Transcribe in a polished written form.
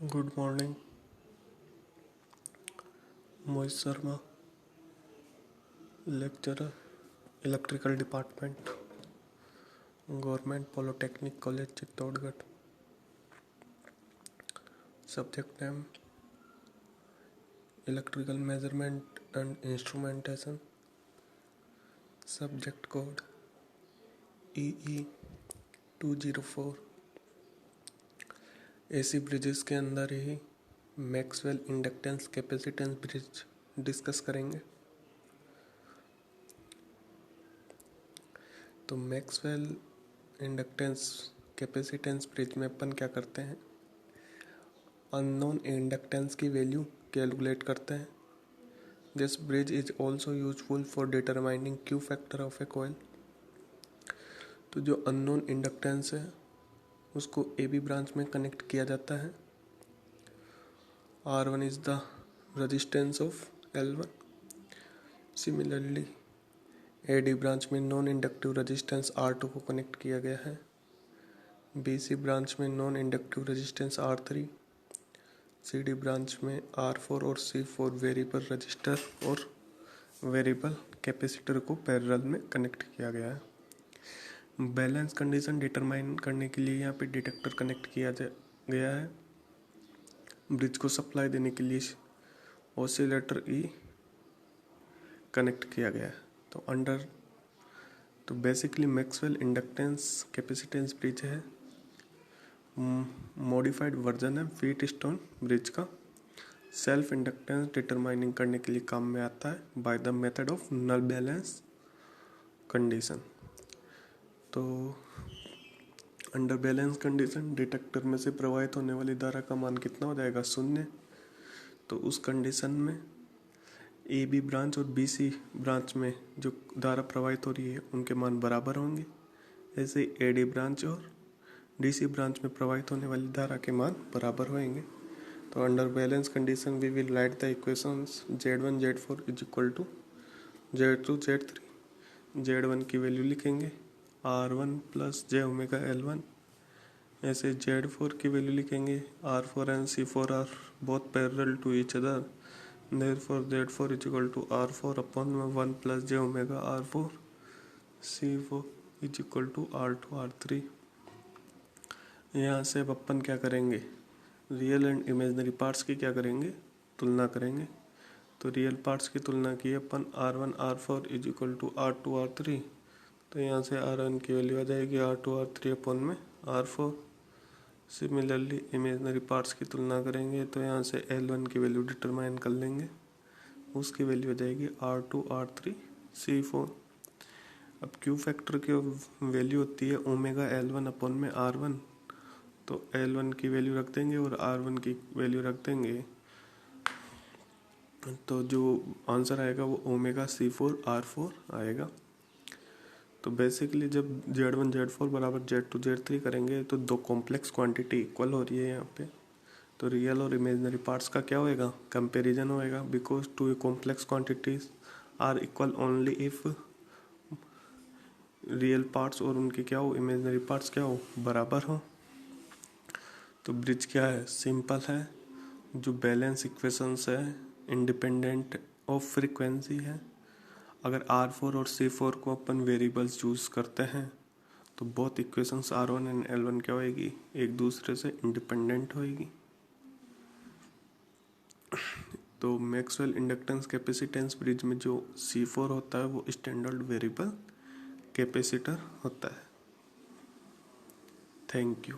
Good morning. Mohit Sharma, lecturer, electrical department, government polytechnic college Chittorgarh. Subject name electrical measurement and instrumentation. Subject code EE204। AC bridges के अंदर ही Maxwell inductance capacitance bridge discuss करेंगे। तो Maxwell inductance capacitance bridge में अपन क्या करते हैं, unknown inductance की वैल्यू कैलकुलेट करते हैं। This bridge is also useful for determining Q factor of A coil. तो जो अननोन इंडक्टेंस है उसको AB ब्रांच में कनेक्ट किया जाता है। R1 is the resistance of L1। Similarly AD branch में नॉन इंडक्टिव रेजिस्टेंस R2 को कनेक्ट किया गया है। BC ब्रांच में non inductive resistance R3। CD branch में R4 और C4 वेरिएबल रजिस्टर और वेरिएबल कैपेसिटर को पैरेलल में कनेक्ट किया गया है। बैलेंस कंडीशन डिटरमाइन करने के लिए यहाँ पे डिटेक्टर कनेक्ट किया गया है। ब्रिज को सप्लाई देने के लिए ऑसिलेटर E कनेक्ट किया गया है। तो basically Maxwell inductance capacitance bridge है, मॉडिफाइड वर्जन है व्हीट स्टोन ब्रिज का। सेल्फ इंडक्टेंस डिटरमाइनिंग करने के लिए काम में आता है by the method of null balance condition. तो अंडर बैलेंस कंडीशन डिटेक्टर में से प्रवाहित होने वाली धारा का मान कितना हो जाएगा, 0। तो उस कंडीशन में AB ब्रांच और BC ब्रांच में जो धारा प्रवाहित हो रही है उनके मान बराबर होंगे। ऐसे ही AD ब्रांच और DC ब्रांच में प्रवाहित होने वाली धारा के मान बराबर होंगे। तो under balance condition we will write the equations Z1 Z4 is equal to Z2 Z3। Z1 की वैल्यू लिखेंगे R1 plus J omega L1। ऐसे Z4 की वैल्यू लिखेंगे R4 and C4 are both parallel to each other, therefore Z4 is equal to R4 upon 1 plus J omega R4। C4 is equal to R2 R3। यहाँ से अब अपन क्या करेंगे, real and imaginary parts की क्या करेंगे, तुलना करेंगे। तो रियल पार्ट्स की तुलना की अपन R1 R4 is equal to R2 R3। तो यहाँ से R1 की वैल्यू आ जाएगी R2 R3 अपन में R4। सिमिलरली इमेजिनरी पार्ट्स की तुलना करेंगे तो यहाँ से L1 की वैल्यू डिटरमाइन कर लेंगे, उसकी वैल्यू हो जाएगी R2 R3 C4। अब क्यू फैक्टर की वैल्यू होती है ओमेगा L1 अपन में R1। तो L1 की वैल्यू रख देंगे और R1 की वैल्यू रख देंगे, तो जो आंसर आएगा वो ओमेगा C4 R4 आएगा। तो बेसिकली जब Z1 Z4 बराबर Z2 Z3 करेंगे तो दो कॉम्प्लेक्स क्वांटिटी इक्वल हो रही है यहाँ पे। तो रियल और इमेजिनरी पार्ट्स का क्या होएगा, कंपैरिजन होएगा, because two complex quantities are equal only if real parts और उनके क्या हो, इमेजिनरी पार्ट्स क्या हो, बराबर हो। तो ब्रिज क्या है, सिंपल है। जो बैलेंस इक्वेशंस है इंडिपेंडेंट ऑफ फ्रीक्वेंसी है। अगर R4 और C4 को अपन वेरिएबल्स चूज करते हैं तो both equations R1 and L1 क्या होएगी, एक दूसरे से इंडिपेंडेंट होएगी। तो मैक्सवेल इंडक्टेंस कैपेसिटेंस ब्रिज में जो C4 होता है वो स्टैंडर्ड वेरिएबल कैपेसिटर होता है। Thank you.